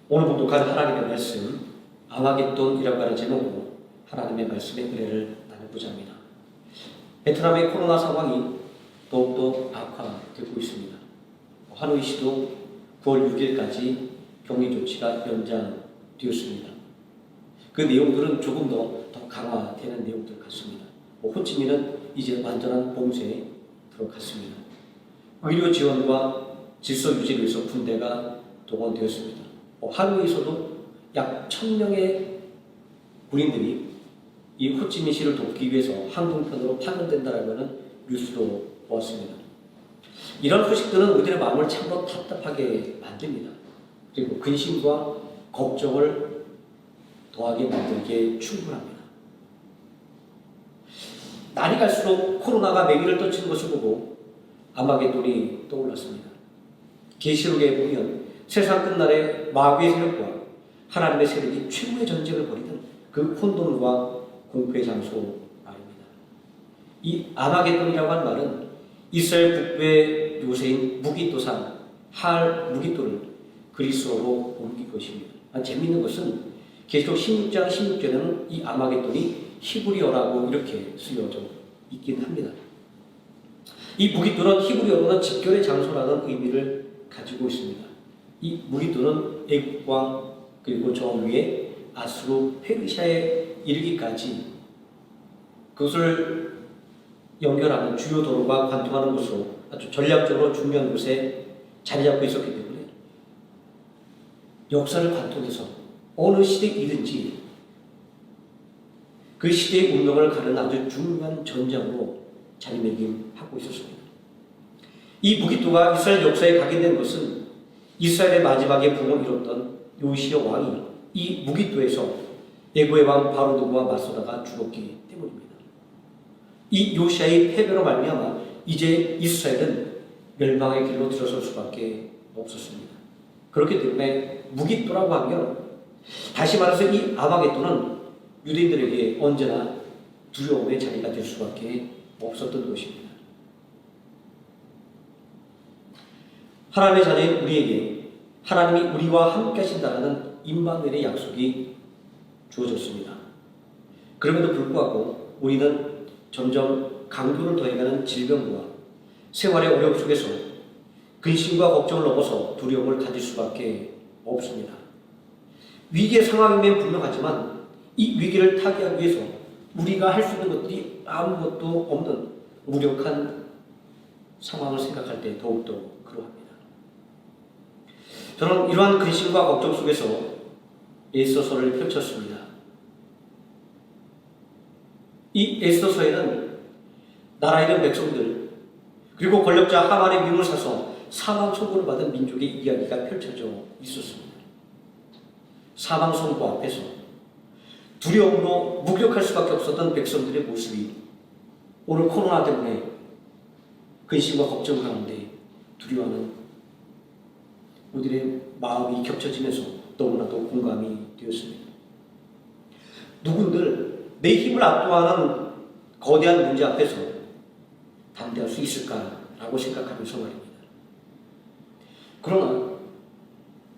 오늘 봉독한 하나님의 말씀, 아마겟돈이라고 하는 제목으로 하나님의 말씀의 은혜를 나누고자 합니다. 베트남의 코로나 상황이 더욱더 악화되고 있습니다. 하노이시도 9월 6일까지 격리 조치가 연장되었습니다. 그 내용들은 조금 더 강화되는 내용들 같습니다. 호치민은 이제 완전한 봉쇄에 들어갔습니다. 의료 지원과 질서 유지를 위해서 군대가 동원되었습니다. 하노이에서도 약 1000명의 군인들이 이 호치민시를 돕기 위해서 항공편으로 파견된다라고 하는 뉴스도 보았습니다. 이런 소식들은 우리들의 마음을 참으로 답답하게 만듭니다. 그리고 근심과 걱정을 더하게 만들기에 충분합니다. 날이 갈수록 코로나가 매기를 떨치는 것을 보고 아마겟돈이 떠올랐습니다. 계시록에 보면 세상 끝날에 마귀의 세력과 하나님의 세력이 최후의 전쟁을 벌이는 그 혼돈과 공포의 장소 말입니다. 이 아마겟돈이라고 하는 말은 이스라엘 북부의 요새인 무기또산 할 무기또를 그리스어로 옮긴 것입니다. 재미있는 것은 계시록 16장 16절에는 이 아마겟돈이 히브리어라고 이렇게 쓰여져 있긴 합니다. 이 무기또는 히브리어로는 집결의 장소라는 의미를 가지고 있습니다. 이 무기또는 애국과 그리고 저 위에 아수르 페르시아에 이르기까지 그것을 연결하는 주요 도로가 관통하는 곳으로 아주 전략적으로 중요한 곳에 자리 잡고 있었기 때문에 역사를 관통해서 어느 시대이든지 그 시대의 운명을 가르는 아주 중요한 전장으로 자리매김하고 있었습니다. 이 무기또가 이스라엘 역사에 각인된 것은 이스라엘의 마지막에 부흥을 이뤘던 요시야 왕이 이 무기또에서 애굽의 왕 바로드고와 맞서다가 죽었기 때문입니다. 이 요시야의 패배로 말미암아 이제 이스라엘은 멸망의 길로 들어설 수밖에 없었습니다. 그렇기 때문에 무기또라고 하면 다시 말해서 이 아마겟돈은 유대인들에게 언제나 두려움의 자리가 될 수밖에 없었던 것입니다. 하나님의 자녀인 우리에게 하나님이 우리와 함께 하신다는 임마누엘의 약속이 주어졌습니다. 그럼에도 불구하고 우리는 점점 강도를 더해가는 질병과 생활의 어려움 속에서 근심과 걱정을 넘어서 두려움을 가질 수밖에 없습니다. 위기의 상황이면 분명하지만 이 위기를 타개하기 위해서 우리가 할 수 있는 것들이 아무것도 없는 무력한 상황을 생각할 때 더욱더 그러합니다. 저는 이러한 근심과 걱정 속에서 에스더서를 펼쳤습니다. 이 에스더서에는 나라 잃은 백성들 그리고 권력자 하만의 미움을 사서 사망 선고를 받은 민족의 이야기가 펼쳐져 있었습니다. 사망 선고 앞에서 두려움으로 무력할 수밖에 없었던 백성들의 모습이 오늘 코로나 때문에 근심과 걱정 가운데 두려워하는 우리들의 마음이 겹쳐지면서 너무나도 공감이 되었습니다. 누군들 내 힘을 압도하는 거대한 문제 앞에서 담대할 수 있을까라고 생각하면서 말입니다. 그러나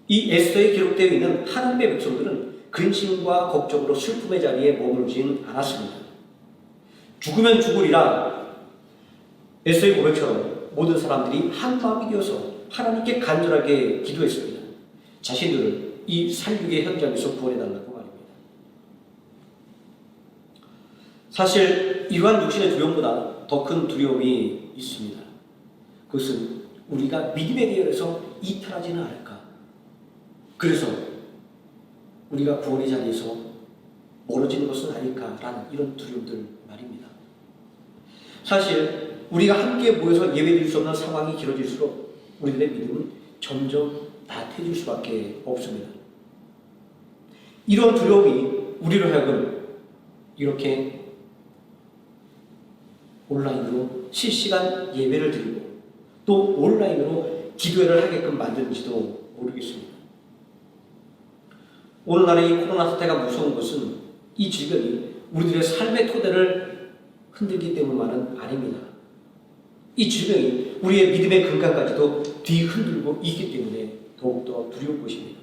이 에스더에 기록되어 있는 하나님의 백성들은 근심과 걱정으로 슬픔의 자리에 머물진 않았습니다. 죽으면 죽으리라 에스더의 고백처럼 모든 사람들이 한 마음이 되어서 하나님께 간절하게 기도했습니다. 자신들을 이 살육의 현장에서 구원해달라고 말입니다. 사실 이러한 육신의 두려움보다 더 큰 두려움이 있습니다. 그것은 우리가 믿음의 대열에서 이탈하지는 않을까. 그래서 우리가 구원의 자리에서 멀어지는 것은 아닐까라는 이런 두려움들 말입니다. 사실 우리가 함께 모여서 예배드릴 수 없는 상황이 길어질수록 우리들의 믿음은 점점 나태해질 수밖에 없습니다. 이런 두려움이 우리로 하여금 이렇게 온라인으로 실시간 예배를 드리고 또 온라인으로 기도회를 하게끔 만드는지도 모르겠습니다. 오늘날의 이 코로나 사태가 무서운 것은 이 질병이 우리들의 삶의 토대를 흔들기 때문만은 아닙니다. 이 질병이 우리의 믿음의 근간까지도 뒤흔들고 있기 때문에 더욱더 두려운 것입니다.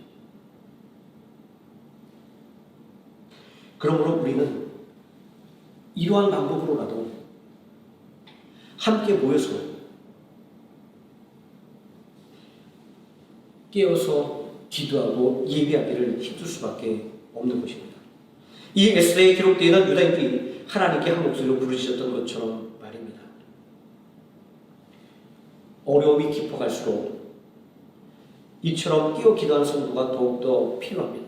그러므로 우리는 이러한 방법으로라도 함께 모여서 깨어서 기도하고 예배하기를 힘쓸 수밖에 없는 것입니다. 이 에스더에 기록되어 있는 유다인들이 하나님께 한 목소리로 부르짖었던 것처럼 말입니다. 어려움이 깊어갈수록 이처럼 깨어 기도하는 성도가 더욱더 필요합니다.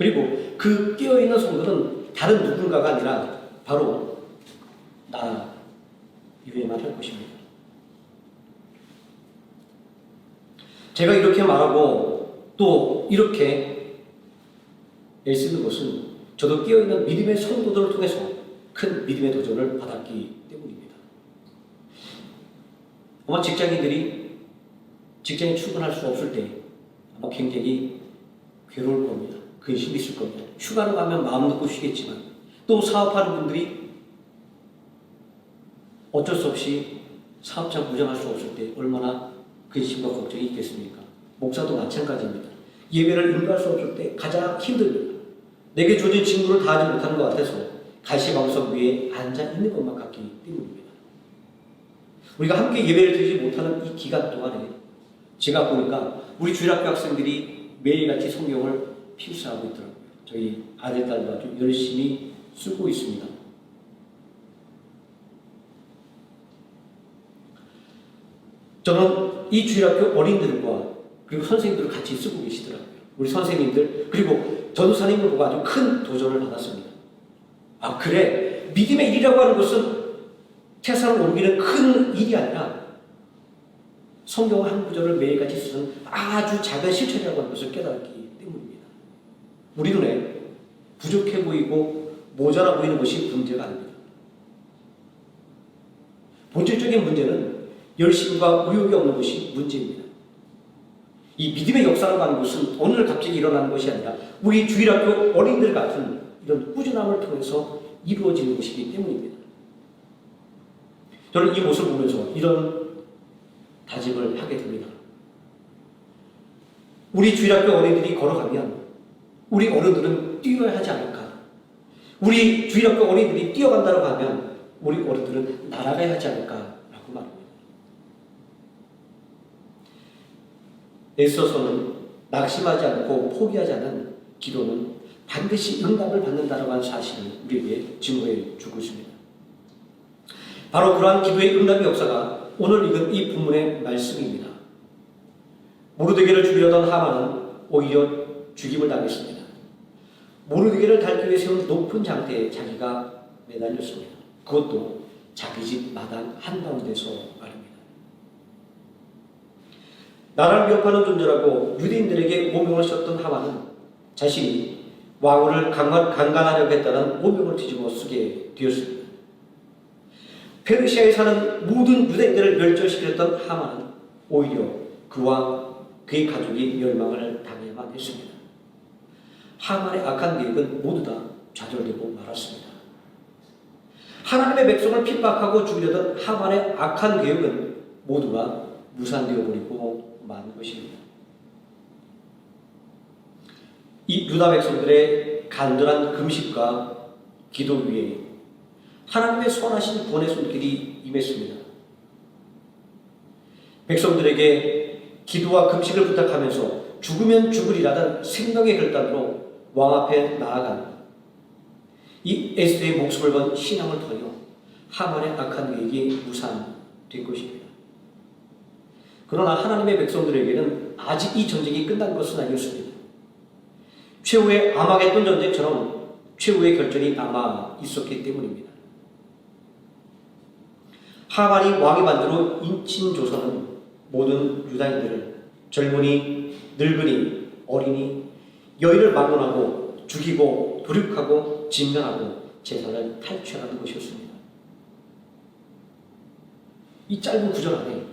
그리고 그 깨어있는 성도는 다른 누군가가 아니라 바로 나 유에만 할 것입니다. 제가 이렇게 말하고 또 이렇게 애쓰는 것은 저도 깨어있는 믿음의 성도들을 통해서 큰 믿음의 도전을 받았기 때문입니다. 아마 직장인들이 직장에 출근할 수 없을 때 아마 굉장히 괴로울 겁니다. 근심이 있을 겁니다. 휴가를 가면 마음 놓고 쉬겠지만 또 사업하는 분들이 어쩔 수 없이 사업장 운영할 수 없을 때 얼마나 근심과 걱정이 있겠습니까? 목사도 마찬가지입니다. 예배를 인도할 수 없을 때 가장 힘듭니다. 내게 주어진 직무를 다하지 못하는 것 같아서 가시방석 위에 앉아 있는 것만 같기 때문입니다. 우리가 함께 예배를 드리지 못하는 이 기간 동안에 제가 보니까 우리 주일학교 학생들이 매일같이 성경을 필사하고 있더라고요. 저희 아들, 딸도 아주 열심히 쓰고 있습니다. 저는 이 주일학교 어린이들과 그리고 선생님들을 같이 쓰고 계시더라고요. 우리 선생님들 그리고 전도사님을 보고 아주 큰 도전을 받았습니다. 아 그래 믿음의 일이라고 하는 것은 세상을 옮기는 큰 일이 아니라 성경 한 구절을 매일같이 쓰는 아주 작은 실천이라고 하는 것을 깨달았기 때문입니다. 우리 눈에 부족해 보이고 모자라 보이는 것이 문제가 아닙니다. 본질적인 문제는 열심과 의욕이 없는 것이 문제입니다. 이 믿음의 역사라고 하는 것은 오늘 갑자기 일어나는 것이 아니라 우리 주일학교 어린이들 같은 이런 꾸준함을 통해서 이루어지는 것이기 때문입니다. 저는 이 모습을 보면서 이런 다짐을 하게 됩니다. 우리 주일학교 어린이들이 걸어가면 우리 어른들은 뛰어야 하지 않을까? 우리 주일학교 어린이들이 뛰어간다고 하면 우리 어른들은 날아가야 하지 않을까라고 말합니다. 애써서는 낙심하지 않고 포기하지 않은 기도는 반드시 응답을 받는다라고 하는 사실을 우리에게 증거해 주고 있습니다. 바로 그러한 기도의 응답의 역사가 오늘 읽은 이 본문의 말씀입니다. 모르드게를 죽이려던 하만은 오히려 죽임을 당했습니다. 모르드게를 달기 위해 세운 높은 장대에 자기가 매달렸습니다. 그것도 자기 집 마당 한가운데서 말입니다. 나라를 위협하는 존재라고 유대인들에게 오명을 씌웠던 하만은 자신이 왕후를 강간하려고 했다는 오명을 뒤집어 쓰게 되었습니다. 페르시아에 사는 모든 유대인들을 멸절시켰던 하만은 오히려 그와 그의 가족이 멸망을 당해야만 했습니다. 하만의 악한 계획은 모두 다 좌절되고 말았습니다. 하나님의 백성을 핍박하고 죽이려던 하만의 악한 계획은 모두가 무산되어 버리고 만 것입니다. 이 유다 백성들의 간절한 금식과 기도 위에 하나님의 선하신 구원의 손길이 임했습니다. 백성들에게 기도와 금식을 부탁하면서 죽으면 죽으리라던 생명의 결단으로 왕 앞에 나아간 이 에스더의 목숨을 건 신앙을 통하여 하만의 악한 계획이 무산된 것입니다. 그러나 하나님의 백성들에게는 아직 이 전쟁이 끝난 것은 아니었습니다. 최후의 아마겟돈 전쟁처럼 최후의 결전이 남아 있었기 때문입니다. 하만이 왕이 만들어 인친 조선은 모든 유다인들을 젊은이, 늙은이, 어린이, 여인을 막론하고 죽이고 도륙하고 진멸하고 재산을 탈취하는 것이었습니다. 이 짧은 구절 안에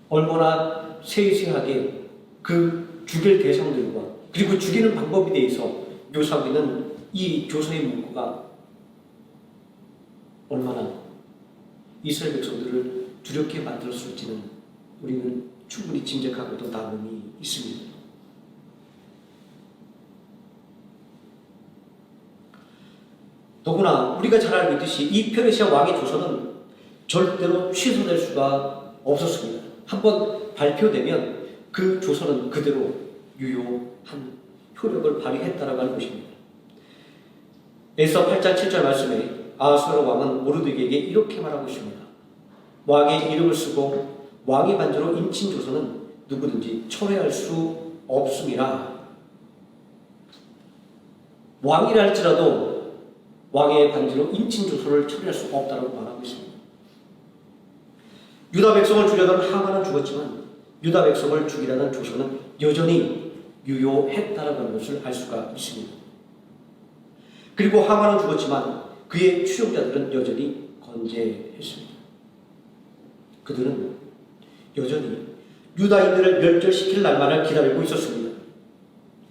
얼마나 세세하게 그 죽일 대상들과 그리고 죽이는 방법에 대해서 묘사하고 있는 이 조서의 문구가 얼마나 이스라엘 백성들을 두렵게 만들었을지는 우리는 충분히 짐작하고도 남음이 있습니다. 。 더구나 우리가 잘 알고 있듯이 이 페르시아 왕의 조서는 절대로 취소될 수가 없었습니다. 한번 발표되면 그 조서는 그대로 유효한 효력을 발휘했다라고 하는 것입니다. 에서 8장 7절 말씀에 아하수에로 왕은 모르드게에게 이렇게 말하고 있습니다. 왕의 이름을 쓰고 왕의 반지로 인친 조서는 누구든지 철회할 수 없음이라. 왕이라 할지라도 왕의 반지로 인친 조서를 처리할 수 없다고 말하고 있습니다. 유다 백성을 죽이려던 하만은 죽었지만 유다 백성을 죽이려는 조서는 여전히 유효했다는 것을 알 수가 있습니다. 그리고 하만은 죽었지만 그의 추종자들은 여전히 건재했습니다. 그들은 여전히 유다인들을 멸절시킬 날만을 기다리고 있었습니다.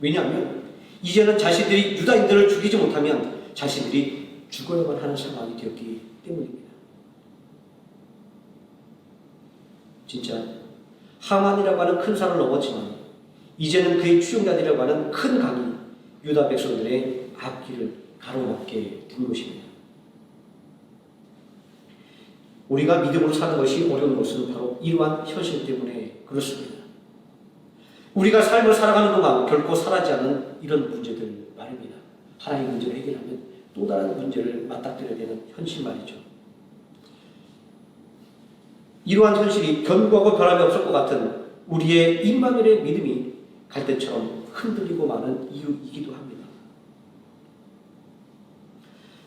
왜냐하면 이제는 자신들이 유다인들을 죽이지 못하면 자신들이 죽어야만 하는 상황이 되었기 때문입니다. 진짜 하만이라고 하는 큰 산을 넘었지만 이제는 그의 추종자들이라고 하는 큰 강이 유다 백성들의 앞길을 가로막게 된 것입니다. 우리가 믿음으로 사는 것이 어려운 것은 바로 이러한 현실 때문에 그렇습니다. 우리가 삶을 살아가는 동안 결코 사라지지 않는 이런 문제들 말입니다. 하나의 문제를 해결하면 또 다른 문제를 맞닥뜨려야 되는 현실 말이죠. 이러한 현실이 견고하고 변함이 없을 것 같은 우리의 임마누엘의 믿음이 갈대처럼 흔들리고 마는 이유이기도 합니다.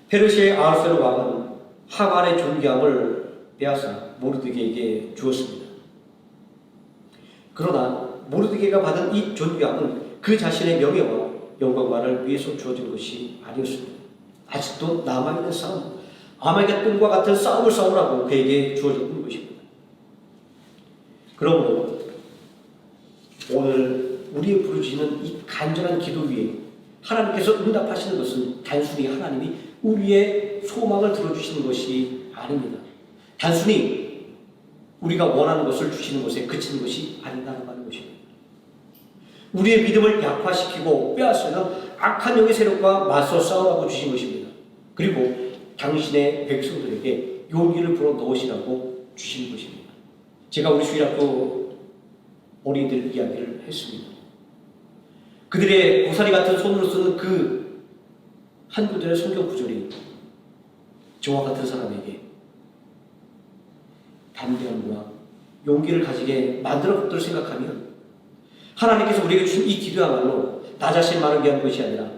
페르시아의 아하수에로 왕은 하만의 존귀함을 빼앗아 모르드게에게 주었습니다. 그러나 모르드게가 받은 이 존귀함은 그 자신의 명예와 영광만을 위해서 주어진 것이 아니었습니다. 아직도 남아있는 싸움, 아말겟돈과 같은 싸움을 싸우라고 그에게 주어졌던 것입니다. 그러므로 오늘 우리의 부르짖는 이 간절한 기도 위에 하나님께서 응답하시는 것은 단순히 하나님이 우리의 소망을 들어주시는 것이 아닙니다. 단순히 우리가 원하는 것을 주시는 것에 그치는 것이 아니다라고 하는 것입니다. 우리의 믿음을 약화시키고 빼앗는 악한 영의 세력과 맞서 싸우라고 주신 것입니다. 그리고 당신의 백성들에게 용기를 불어 넣으시라고 주신 것입니다. 제가 우리 주일학교 어린이들 이야기를 했습니다. 그들의 고사리 같은 손으로 쓰는 그 한 구절의 성경 구절이 저와 같은 사람에게 담대함과 용기를 가지게 만들어 것들을 생각하면 하나님께서 우리에게 주신 이 기도야말로 나 자신만을 위한 것이 아니라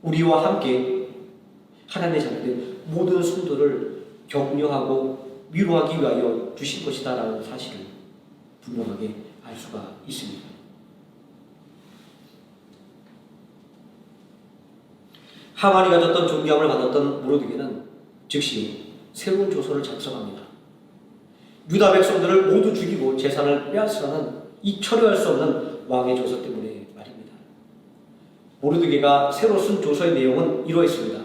우리와 함께 하나님의 자녀들 모든 성도를 격려하고 위로하기 위하여 주신 것이다 라는 사실을 분명하게 알 수가 있습니다. 하만이 가졌던 존귀함을 받았던 모르드게는 즉시 새로운 조서를 작성합니다. 유다 백성들을 모두 죽이고 재산을 빼앗으라는 이 처리할 수 없는 왕의 조서 때문에 말입니다. 모르드게가 새로 쓴 조서의 내용은 이러했습니다.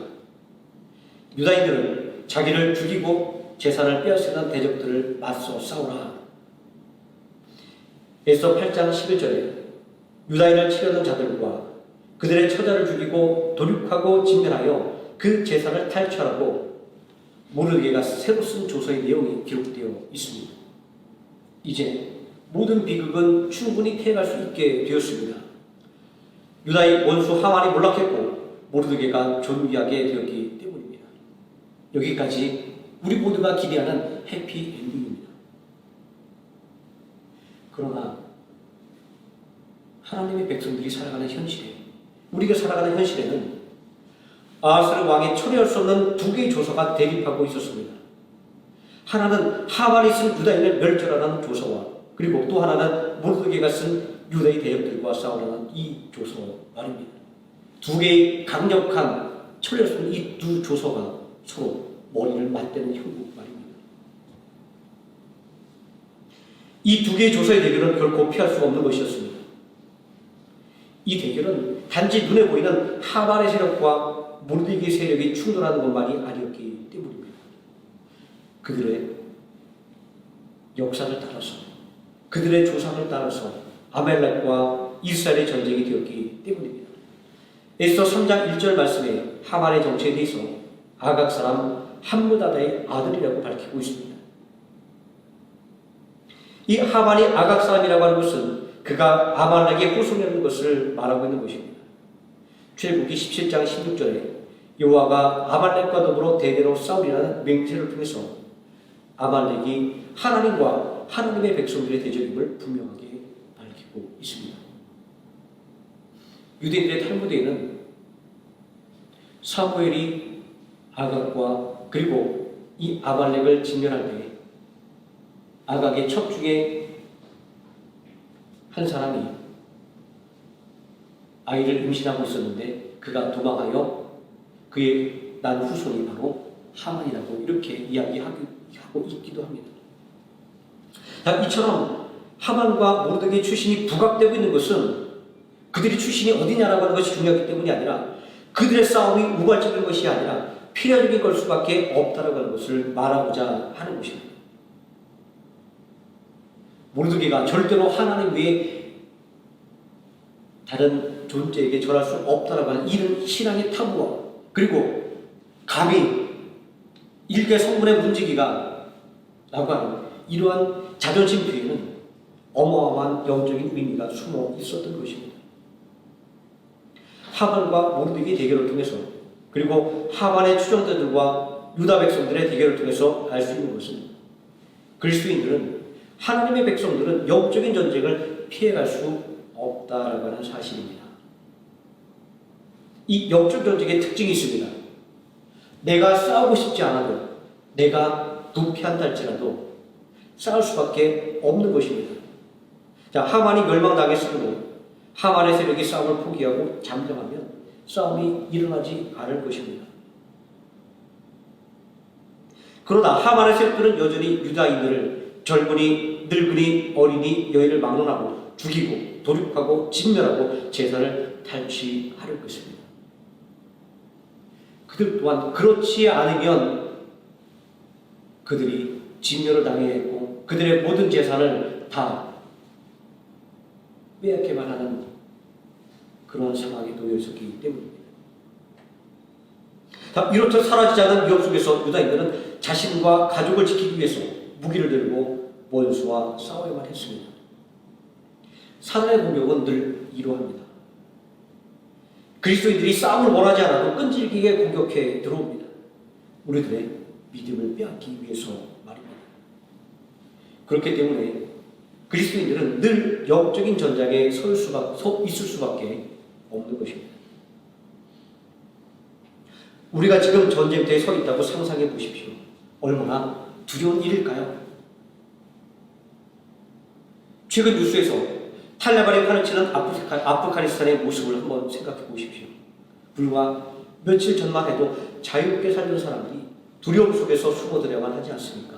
유다인들은 자기를 죽이고 재산을 빼앗으려는 대적들을 맞서 싸우라. 에서 8장 11절에 유다인을 치려는 자들과 그들의 처자를 죽이고 도륙하고 진멸하여 그 재산을 탈취하라고 모르드게가 새로 쓴 조서의 내용이 기록되어 있습니다. 이제 모든 비극은 충분히 피해갈 수 있게 되었습니다. 유다의 원수 하만이 몰락했고 모르드게가 존귀하게 되었기 때문입니다. 여기까지 우리 모두가 기대하는 해피엔딩입니다. 그러나 하나님의 백성들이 살아가는 현실에 우리가 살아가는 현실에는 아하스르 왕이 처리할 수 없는 두 개의 조서가 대립하고 있었습니다. 하나는 하만이 쓴 유다인을 멸절하라는 조서와 그리고 또 하나는 모르드게가 쓴 유다의 대적들과 싸우라는 이 조서 말입니다. 두 개의 강력한 처리할 수 없는 이 두 조서가 서로 머리를 맞대는 형국 말입니다. 이 두 개의 조서의 대결은 결코 피할 수가 없는 것이었습니다. 이 대결은 단지 눈에 보이는 하만의 세력과 모르드게의 세력이 충돌하는 것만이 아니었기 때문입니다. 그들의 역사를 따라서 그들의 조상을 따라서 아멜렉과 이스라엘의 전쟁이 되었기 때문입니다. 에스더 3장 1절 말씀에 하만의 정체에 대해서 아각 사람 함므다다의 아들이라고 밝히고 있습니다. 이 하만이 아각 사람이라고 하는 것은 그가 아말렉의 후손이라는 것을 말하고 있는 것입니다. 출애굽기 17장 16절에 여호와가 아말렉과 더불어 대대로 싸우리라는 맹세를 통해서 아말렉이 하나님과 하나님의 백성들의 대적임을 분명하게 밝히고 있습니다. 유대인들의 탈무드에는 사무엘이 아각과 그리고 이 아말렉을 진멸할 때 아각의 첩 중에 한 사람이 아이를 임신하고 있었는데 그가 도망하여 그의 난 후손이 바로 하만이라고 이렇게 이야기하고 있기도 합니다. 자, 이처럼 하만과 모르드게의 출신이 부각되고 있는 것은 그들의 출신이 어디냐라고 하는 것이 중요하기 때문이 아니라 그들의 싸움이 우발적인 것이 아니라 필연적인 걸 수밖에 없다라고 하는 것을 말하고자 하는 것입니다. 모르드게가 절대로 하나님 외에 다른 존재에게 절할 수 없다라고 하는 이런 신앙의 탐구와 그리고 감히 일개 성분의 문지기가 라고 하는 이러한 자존심 뒤에는 어마어마한 영적인 의미가 숨어 있었던 것입니다. 하만과 모르드게의 대결을 통해서 그리고 하만의 추종자들과 유다 백성들의 대결을 통해서 알 수 있는 것은 그리스도인들은 하나님의 백성들은 영적인 전쟁을 피해갈 수 없다라고 하는 사실입니다. 이 영적 전쟁의 특징이 있습니다. 내가 싸우고 싶지 않아도 내가 도피한다 할지라도 싸울 수밖에 없는 것입니다. 자, 하만이 멸망당했으므로 하만의 세력이 싸움을 포기하고 잠잠하면 싸움이 일어나지 않을 것입니다. 그러나 하만의 세력들은 여전히 유다인들을 젊은이, 늙은이, 어린이, 여인을 막론하고 죽이고 도륙하고 진멸하고 제사를 탈취할 것입니다. 그들 또한 그렇지 않으면 그들이 진멸을 당해야 했고 그들의 모든 재산을 다 빼앗게만 하는 그런 상황에 놓여 있었기 때문입니다. 이렇듯 사라지지 않은 위협 속에서 유다인들은 자신과 가족을 지키기 위해서 무기를 들고 원수와 싸워야만 했습니다. 사단의 공격은 늘 이러합니다. 그리스도인들이 싸움을 원하지 않아도 끈질기게 공격해 들어옵니다. 우리들의 믿음을 빼앗기 위해서 말입니다. 그렇기 때문에 그리스도인들은 늘 영적인 전장에 있을 수밖에 없는 것입니다. 우리가 지금 전쟁터에 서 있다고 상상해 보십시오. 얼마나 두려운 일일까요? 최근 뉴스에서 탈레반이 파헤치는 아프가니스탄의 모습을 한번 생각해 보십시오. 불과 며칠 전만 해도 자유롭게 살던 사람들이 두려움 속에서 숨어들어야만 하지 않습니까?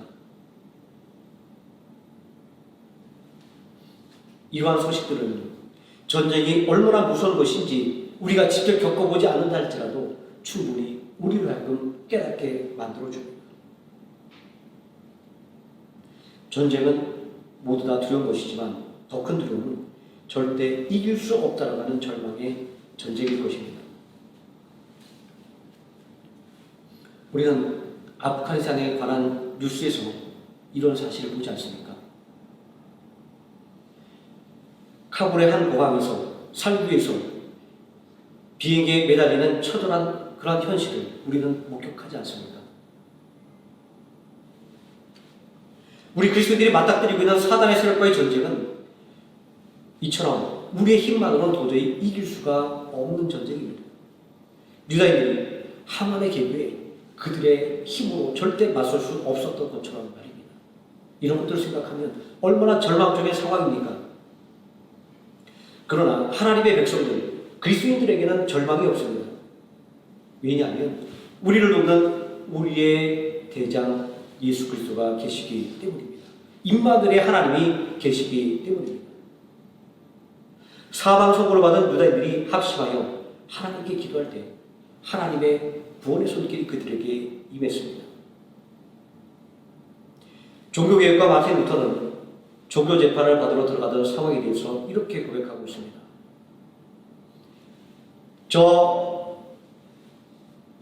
이러한 소식들은 전쟁이 얼마나 무서운 것인지 우리가 직접 겪어보지 않는다 할지라도 충분히 우리를 하여금 깨닫게 만들어줍니다. 전쟁은 모두 다 두려운 것이지만 더 큰 두려움은 절대 이길 수 없다라고 하는 절망의 전쟁일 것입니다. 우리는 아프가니스탄에 관한 뉴스에서 이런 사실을 보지 않습니까? 카불의 한 공항에서 살기 위해서 비행기에 매달리는 처절한 그러한 현실을 우리는 목격하지 않습니까? 우리 그리스도인들이 맞닥뜨리고 있는 사단의 세력과의 전쟁은 이처럼 우리의 힘만으로는 도저히 이길 수가 없는 전쟁입니다. 유다인들이 하만의 계획에 그들의 힘으로 절대 맞설 수 없었던 것처럼 말입니다. 이런 것들을 생각하면 얼마나 절망적인 상황입니까? 그러나 하나님의 백성들, 그리스도인들에게는 절망이 없습니다. 왜냐하면 우리를 돕는 우리의 대장 예수 그리스도가 계시기 때문입니다. 임마누엘의 하나님이 계시기 때문입니다. 사망 선고를 받은 유다인들이 합심하여 하나님께 기도할 때 하나님의 구원의 손길이 그들에게 임했습니다. 종교개혁과 마틴 루터는 종교 재판을 받으러 들어가던 상황에 대해서 이렇게 고백하고 있습니다. 저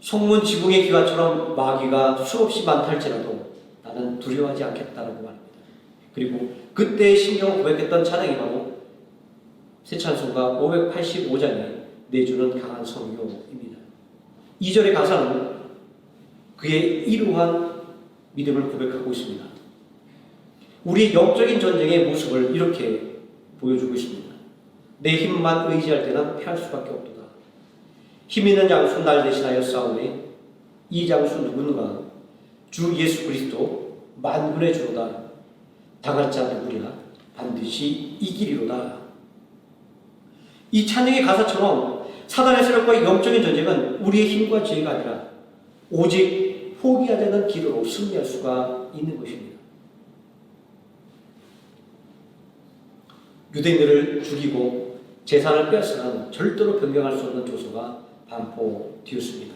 성문 지붕의 기와처럼 마귀가 수없이 많다 할지라도 나는 두려워하지 않겠다라고 말합니다. 그리고 그때의 심경을 고백했던 찬양이 바로 새 찬송가 585장에 내주는 강한 성교입니다. 2절의 가사는 그의 이러한 믿음을 고백하고 있습니다. 우리 영적인 전쟁의 모습을 이렇게 보여주고 있습니다. 내 힘만 의지할 때는 패할 수밖에 없도다. 힘 있는 장수 날 대신하여 싸우네. 이 장수 누군가? 주 예수 그리스도 만군의 주로다. 당할 자 누구랴? 반드시 이기리로다. 이 찬양의 가사처럼 사단의 세력과의 영적인 전쟁은 우리의 힘과 지혜가 아니라 오직 포기하지 않는 기도로 승리할 수가 있는 것입니다. 유대인들을 죽이고 재산을 빼앗으면 절대로 변경할 수 없는 조서가 반포되었습니다.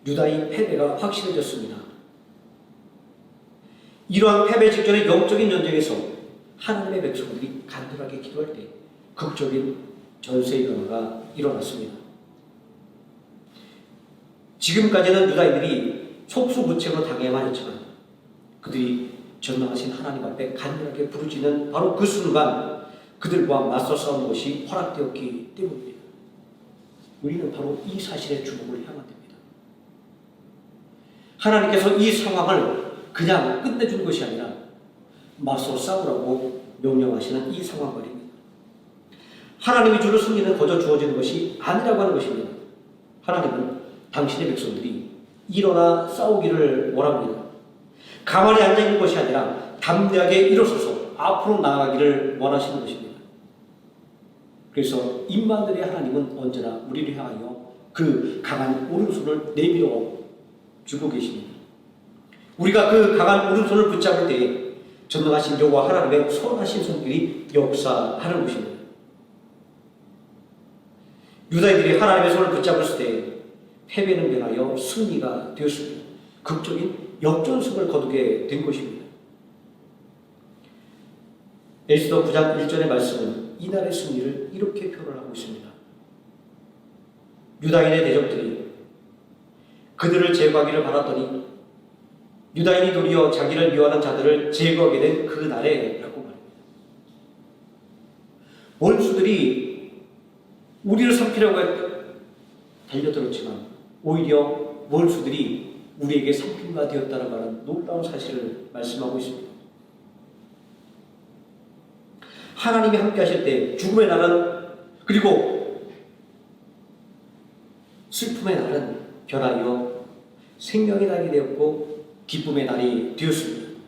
유다의 패배가 확실해졌습니다. 이러한 패배 직전의 영적인 전쟁에서 하나님의 백성들이 간절하게 기도할 때 극적인 전세의 변화가 일어났습니다. 지금까지는 유다인들이 속수무책으로 당해야만 했지만 그들이 전능하신 하나님 앞에 간절하게 부르짖는 바로 그 순간 그들과 맞서 싸우는 것이 허락되었기 때문입니다. 우리는 바로 이 사실에 주목을 해야만 됩니다. 하나님께서 이 상황을 그냥 끝내준 것이 아니라 맞서 싸우라고 명령하시는 이 상황 말입니다. 하나님이 주는 승리는 거저 주어지는 것이 아니라고 하는 것입니다. 하나님은 당신의 백성들이 일어나 싸우기를 원합니다. 가만히 앉아있는 것이 아니라 담대하게 일어서서 앞으로 나아가기를 원하시는 것입니다. 그래서 임마누엘의 하나님은 언제나 우리를 향하여 그 강한 오른손을 내밀어 주고 계십니다. 우리가 그 강한 오른손을 붙잡을 때에 전능하신 여호와 하나님의 선하신 손길이 역사하는 것입니다. 유다인들이 하나님의 손을 붙잡았을 때 패배는 변하여 승리가 되었습니다. 극적인 역전승을 거두게 된 것입니다. 에스더 9장 1절의 말씀은 이날의 승리를 이렇게 표현하고 있습니다. 유다인의 대적들이 그들을 제거하기를 바랐더니 유다인이 도리어 자기를 미워하는 자들을 제거하게 된 그 날에 라고 말합니다. 원수들이 우리를 삼키려고 달려들었지만 오히려 원수들이 우리에게 상품가 되었다는 말은 놀라운 사실을 말씀하고 있습니다. 하나님이 함께 하실 때 죽음의 날은 그리고 슬픔의 날은 변하여 생명의 날이 되었고 기쁨의 날이 되었습니다.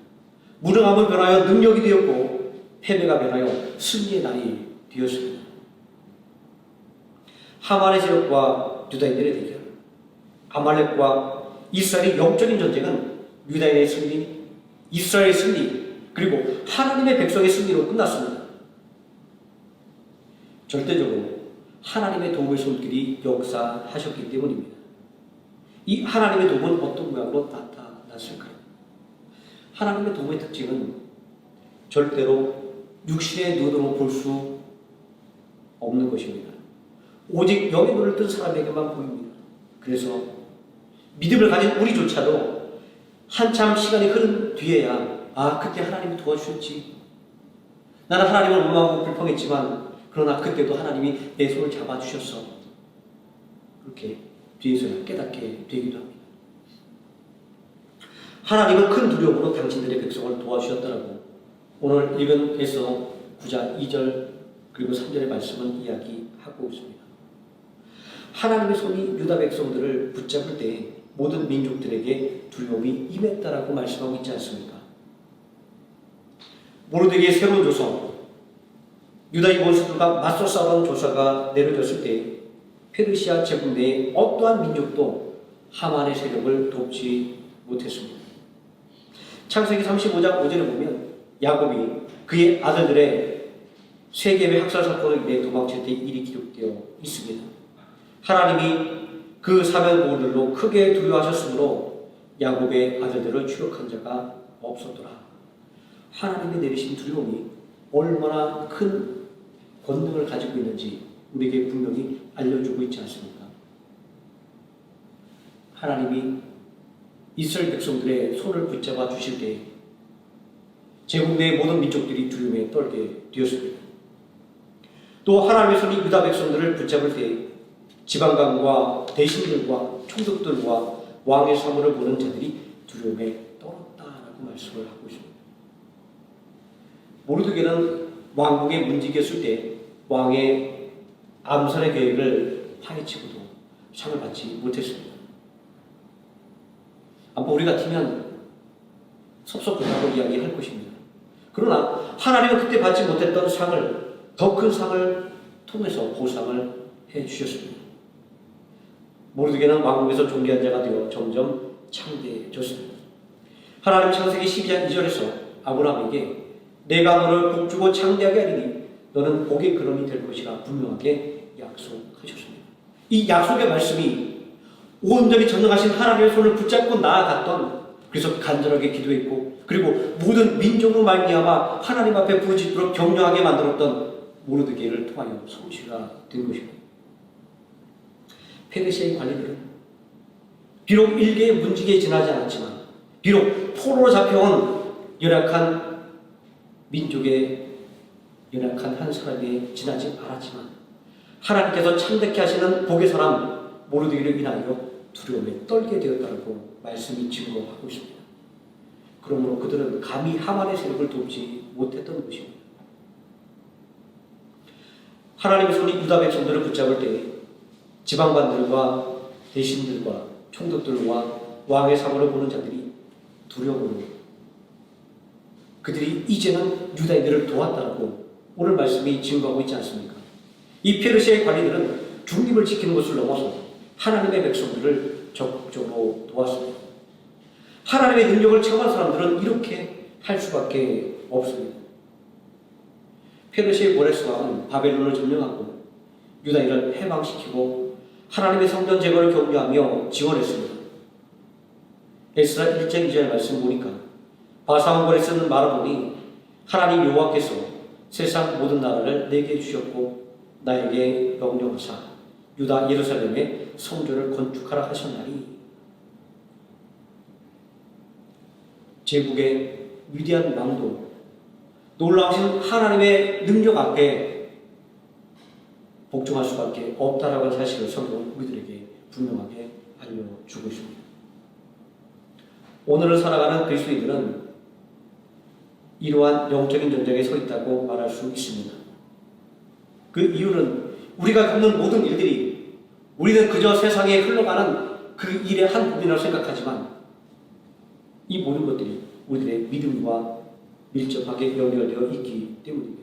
무능함은 변하여 능력이 되었고 패배가 변하여 승리의 날이 되었습니다. 하만의 세력과 유다인들의 대결, 아말렉과 이스라엘의 영적인 전쟁은 유다인의 승리, 이스라엘의 승리, 그리고 하나님의 백성의 승리로 끝났습니다. 절대적으로 하나님의 도움의 손길이 역사하셨기 때문입니다. 이 하나님의 도움은 어떤 모양으로 나타났을까요? 하나님의 도움의 특징은 절대로 육신의 눈으로 볼 수 없는 것입니다. 오직 영의 눈을 뜬 사람에게만 보입니다. 그래서 믿음을 가진 우리조차도 한참 시간이 흐른 뒤에야 그때 하나님이 도와주셨지. 나는 하나님을 원망하고 불평했지만 그러나 그때도 하나님이 내 손을 잡아주셨어. 그렇게 뒤에서야 깨닫게 되기도 합니다. 하나님은 큰 두려움으로 당신들의 백성을 도와주셨다라고 오늘 읽은 에서 9장 2절 그리고 3절의 말씀은 이야기하고 있습니다. 하나님의 손이 유다 백성들을 붙잡을 때 모든 민족들에게 두려움이 임했다라고 말씀하고 있지 않습니까? 모르드게의 새로운 조서, 유다의 원수들과 맞서 싸우는 조사가 내려졌을 때 페르시아 제국 내의 어떠한 민족도 하만의 세력을 돕지 못했습니다. 창세기 35장 5절에 보면 야곱이 그의 아들들의 세겜의 학살 사건을 인해 도망칠 때 일이 기록되어 있습니다. 하나님이 그 사면모들로 크게 두려워하셨으므로 야곱의 아들들을 추격한 자가 없었더라. 하나님이 내리신 두려움이 얼마나 큰 권능을 가지고 있는지 우리에게 분명히 알려주고 있지 않습니까? 하나님이 이스라엘 백성들의 손을 붙잡아 주실 때 제국 내 모든 민족들이 두려움에 떨게 되었습니다. 또 하나님의 손이 유다 백성들을 붙잡을 때 지방관과 대신들과 총독들과 왕의 사물을 보는 자들이 두려움에 떨었다라고 말씀을 하고 있습니다. 모르드게는 왕궁에 문지기였을 때 왕의 암살의 계획을 파헤치고도 상을 받지 못했습니다. 아마 우리 같으면 섭섭하다고 이야기할 것입니다. 그러나 하나님은 그때 받지 못했던 상을, 더 큰 상을 통해서 보상을 해주셨습니다. 모르드게는 왕궁에서 존귀한 자가 되어 점점 창대해졌습니다. 하나님 창세기 12장 2절에서 아브라함에게 내가 너를 복주고 창대하게 하리니 너는 복의 근원이 될 것이라 분명하게 약속하셨습니다. 이 약속의 말씀이 온전히 전능하신 하나님의 손을 붙잡고 나아갔던, 그래서 간절하게 기도했고 그리고 모든 민족으로 말미암아 하나님 앞에 부르짖도록 격려하게 만들었던 모르드게를 통하여 성취가 된 것입니다. 페르시아의 관리들은 비록 일개의 문지기에 지나지 않았지만, 비록 포로로 잡혀온 연약한 민족의 연약한 한 사람에 지나지 않았지만 하나님께서 참되게 하시는 복의 사람 모르드게를 인하여 두려움에 떨게 되었다고 말씀이 증거하고 있습니다. 그러므로 그들은 감히 하만의 세력을 돕지 못했던 것입니다. 하나님의 손이 유다 백성들을 붙잡을 때 지방관들과 대신들과 총독들과 왕의 사물을 보는 자들이 두려움으로 그들이 이제는 유다인들을 도왔다고 오늘 말씀이 증거하고 있지 않습니까? 이 페르시아의 관리들은 중립을 지키는 것을 넘어서 하나님의 백성들을 적극적으로 도왔습니다. 하나님의 능력을 체험한 사람들은 이렇게 할 수밖에 없습니다. 페르시아의 고레스 왕은 바벨론을 점령하고 유다인을 해방시키고 하나님의 성전 제거를 격려하며 지원했습니다. 에스라 1장 2절 말씀 보니까 바사왕 고레스는 말하노니 하나님 여호와께서 세상 모든 나라를 내게 주셨고 나에게 명령하사 유다 예루살렘에 성전을 건축하라 하셨나니 제국의 위대한 왕도 놀라우신 하나님의 능력 앞에 복종할 수밖에 없다라고 하는 사실을 성경은 우리들에게 분명하게 알려주고 있습니다. 오늘을 살아가는 그리스도인들은 이러한 영적인 전쟁에 서 있다고 말할 수 있습니다. 그 이유는 우리가 겪는 모든 일들이 우리는 그저 세상에 흘러가는 그 일의 한 부분이라고 생각하지만 이 모든 것들이 우리들의 믿음과 밀접하게 연결되어 있기 때문입니다.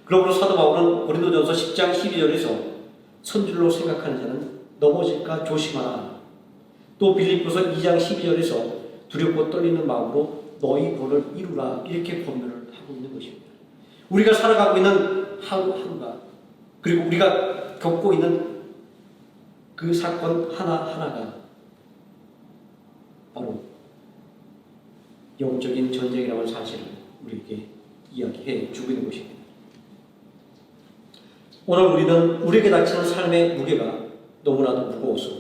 그러므로 사도 바울은 고린도전서 10장 12절에서 선줄로 생각하는 자는 넘어질까 조심하라. 또 빌립보서 2장 12절에서 두렵고 떨리는 마음으로 너희 본을 이루라. 이렇게 권면을 하고 있는 것입니다. 우리가 살아가고 있는 하루하루가 그리고 우리가 겪고 있는 그 사건 하나하나가 바로 영적인 전쟁이라는 사실을 우리에게 이야기해 주고 있는 것입니다. 오늘 우리는 우리에게 닥치는 삶의 무게가 너무나도 무거워서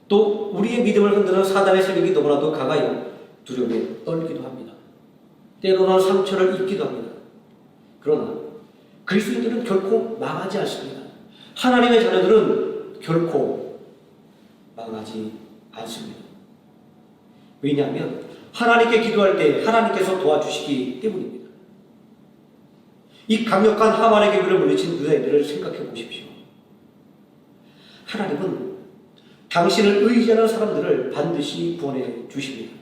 또 우리의 믿음을 흔드는 사단의 세력이 너무나도 강하여 두려움에 떨기도 합니다. 때로는 상처를 입기도 합니다. 그러나 그리스도인들은 결코 망하지 않습니다. 하나님의 자녀들은 결코 망하지 않습니다. 왜냐하면 하나님께 기도할 때 하나님께서 도와주시기 때문입니다. 이 강력한 하만의 계급을 물리친 유다인들을 생각해 보십시오. 하나님은 당신을 의지하는 사람들을 반드시 구원해 주십니다.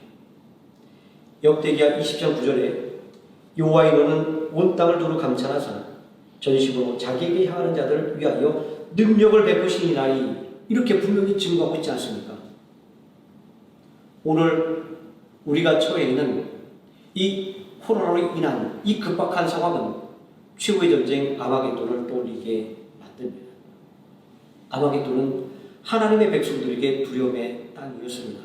역대기하 20장 9절에 여호와의 너는 온 땅을 두루 감찰하사 전심으로 자기에게 향하는 자들을 위하여 능력을 베푸시니라니 이렇게 분명히 증거하고 있지 않습니까? 오늘 우리가 처해 있는 이 코로나로 인한 이 급박한 상황은 최후의 전쟁 아마겟돈을 떠올리게 만듭니다. 아마겟돈은 하나님의 백성들에게 두려움의 땅이었습니다.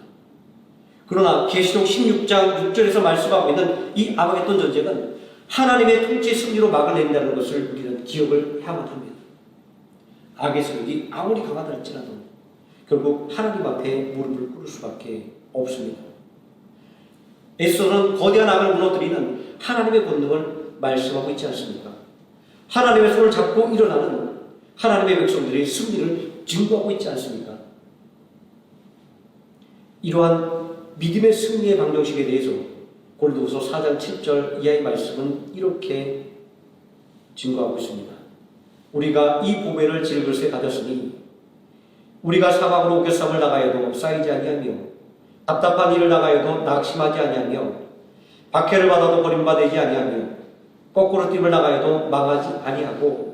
그러나 계시록 16장 6절에서 말씀하고 있는 이 아마겟돈 전쟁은 하나님의 통치 승리로 막을 내린다는 것을 우리는 기억을 해야만 합니다. 악의 세력이 아무리 강하다 할지라도 결국 하나님 앞에 무릎을 꿇을 수밖에 없습니다. 에스더는 거대한 악을 무너뜨리는 하나님의 권능을 말씀하고 있지 않습니까? 하나님의 손을 잡고 일어나는 하나님의 백성들의 승리를 증거하고 있지 않습니까? 이러한 믿음의 승리의 방정식에 대해서 고린도후서 4장 7절 이하의 말씀은 이렇게 증거하고 있습니다. 우리가 이 보배를 질그릇에 가졌으니 우리가 사막으로 옥외쌈을 나가여도 쌓이지 아니하며 답답한 일을 나가여도 낙심하지 아니하며 박해를 받아도 버림받지 아니하며 거꾸로 뛰을 나가여도 망하지 아니하고.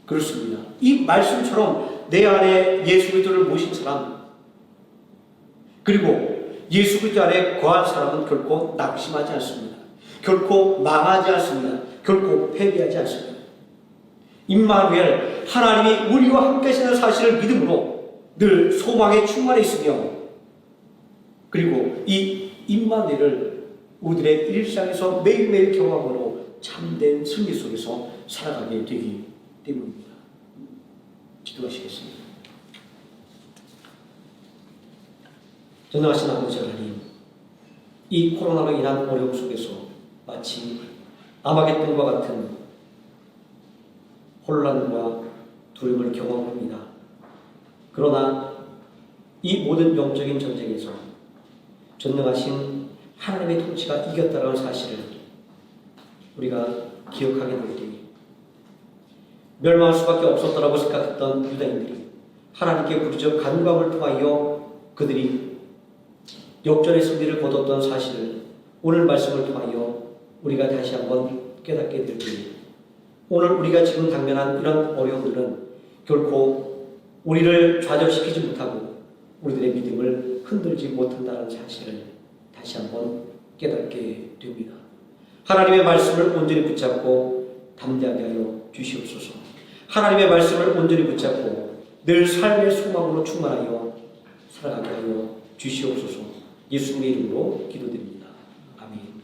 그렇습니다. 이 말씀처럼 내 안에 예수 그리스도를 모신 사람, 그리고 예수 그리스도 안에 거한 사람은 결코 낙심하지 않습니다. 결코 망하지 않습니다. 결코 패배하지 않습니다. 임마누엘, 하나님이 우리와 함께 하시는 사실을 믿음으로 늘 소망에 충만해 있으며, 그리고 이 임마누엘을 우리들의 일상에서 매일매일 경험으로 참된 승리 속에서 살아가게 되기 때문입니다. 기도하시겠습니다. 전능하신 아버지 하나님, 이 코로나로 인한 어려움 속에서 마치 아마겟돈과 같은 혼란과 두려움을 경험합니다. 그러나 이 모든 영적인 전쟁에서 전능하신 하나님의 통치가 이겼다는 사실을 우리가 기억하게 될 때에 멸망할 수밖에 없었다라고 생각했던 유다인들이 하나님께 부르짖어 간구함을 통하여 그들이 역전의 승리를 거뒀던 사실을 오늘 말씀을 통하여 우리가 다시 한번 깨닫게 될 때에 오늘 우리가 지금 당면한 이런 어려움들은 결코 우리를 좌절시키지 못하고 우리들의 믿음을 흔들지 못한다는 사실을 다시 한번 깨닫게 됩니다. 하나님의 말씀을 온전히 붙잡고 담대하게 하여 주시옵소서. 하나님의 말씀을 온전히 붙잡고 늘 삶의 소망으로 충만하여 살아가게 하여 주시옵소서. 예수님의 이름으로 기도드립니다. 아멘.